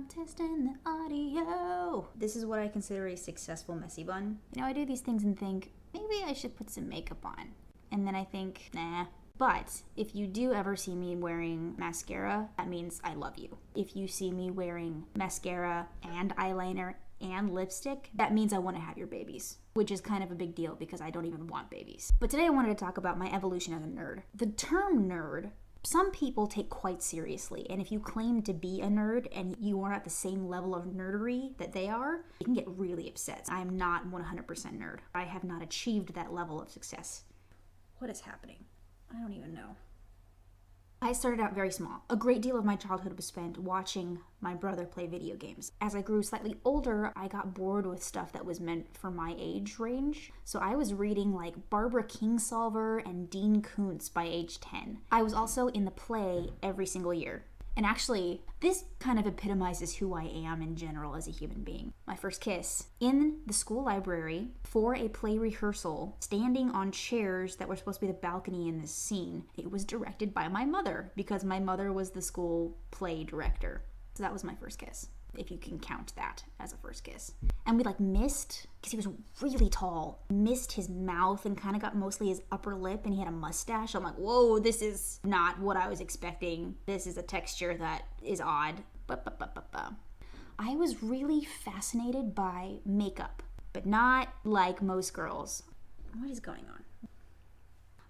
I'm testing the audio. This is what I consider a successful messy bun. You know, I do these things and think, maybe I should put some makeup on. And then I think, nah. But if you do ever see me wearing mascara, that means I love you. If you see me wearing mascara and eyeliner and lipstick, that means I want to have your babies, which is kind of a big deal because I don't even want babies. But today I wanted to talk about my evolution as a nerd. The term nerd, some people take quite seriously, and if you claim to be a nerd and you are at the same level of nerdery that they are, you can get really upset. I am not 100% nerd. I have not achieved that level of success. What is happening? I don't even know. I started out very small. A great deal of my childhood was spent watching my brother play video games. As I grew slightly older, I got bored with stuff that was meant for my age range. So I was reading like Barbara Kingsolver and Dean Koontz by age 10. I was also in the play every single year. And actually, this kind of epitomizes who I am in general as a human being. My first kiss in the school library for a play rehearsal, standing on chairs that were supposed to be the balcony in this scene. It was directed by my mother because my mother was the school play director. So that was my first kiss, if you can count that as a first kiss. And we missed, because he was really tall, missed his mouth and kind of got mostly his upper lip, and he had a mustache. I'm like, whoa, this is not what I was expecting. This is a texture that is odd. I was really fascinated by makeup, but not like most girls. What is going on?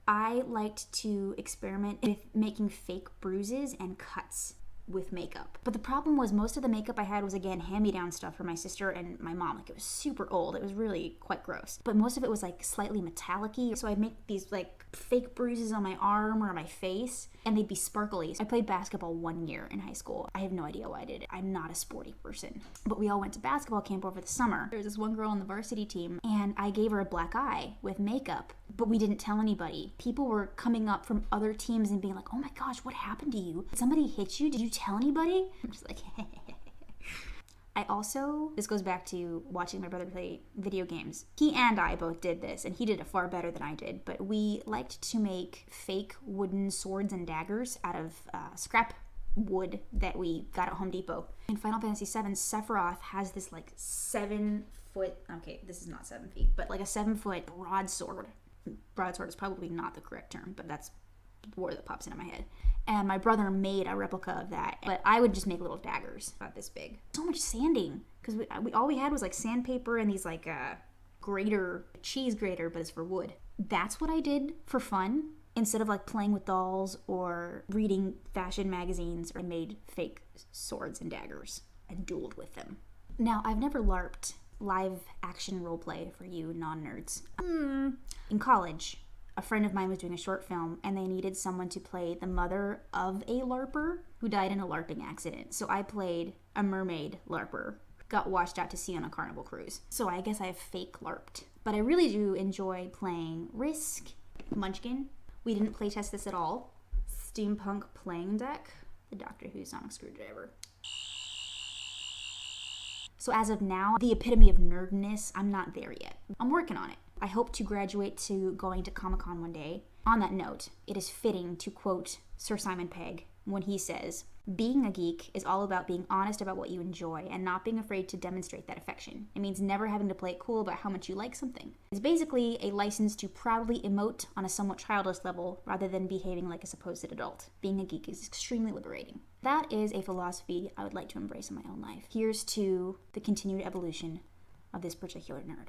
I liked to experiment with making fake bruises and cuts with makeup. But the problem was most of the makeup I had was, again, hand-me-down stuff for my sister and my mom. It was super old. It was really quite gross. But most of it was slightly metallic-y. So I'd make these fake bruises on my arm or my face, and they'd be sparkly. I played basketball 1 year in high school. I have no idea why I did it. I'm not a sporty person. But we all went to basketball camp over the summer. There was this one girl on the varsity team, and I gave her a black eye with makeup, but we didn't tell anybody. People were coming up from other teams and being like, oh my gosh, what happened to you? Did somebody hit you? Did you tell anybody? I'm just like, I also, this goes back to watching my brother play video games. He and I both did this, and he did it far better than I did, but we liked to make fake wooden swords and daggers out of scrap wood that we got at Home Depot. In Final Fantasy VII, Sephiroth has this 7 foot, okay, this is not 7 feet, but a 7 foot broadsword. Broadsword is probably not the correct term, but that's the word that pops into my head. And my brother made a replica of that, but I would just make little daggers about this big. So much sanding, because we all we had was sandpaper and these cheese grater, but it's for wood. That's what I did for fun. Instead of playing with dolls or reading fashion magazines, I made fake swords and daggers and dueled with them. Now, I've never LARPed, live action roleplay for you non-nerds. In college, a friend of mine was doing a short film and they needed someone to play the mother of a LARPer who died in a LARPing accident. So I played a mermaid LARPer, got washed out to sea on a Carnival cruise. So I guess I have fake LARPed. But I really do enjoy playing Risk, Munchkin. We didn't playtest this at all. Steampunk Playing Deck, the Doctor Who Sonic Screwdriver. So as of now, the epitome of nerdness, I'm not there yet. I'm working on it. I hope to graduate to going to Comic-Con one day. On that note, it is fitting to quote Sir Simon Pegg when he says, being a geek is all about being honest about what you enjoy and not being afraid to demonstrate that affection. It means never having to play it cool about how much you like something. It's basically a license to proudly emote on a somewhat childish level rather than behaving like a supposed adult. Being a geek is extremely liberating. That is a philosophy I would like to embrace in my own life. Here's to the continued evolution of this particular nerd.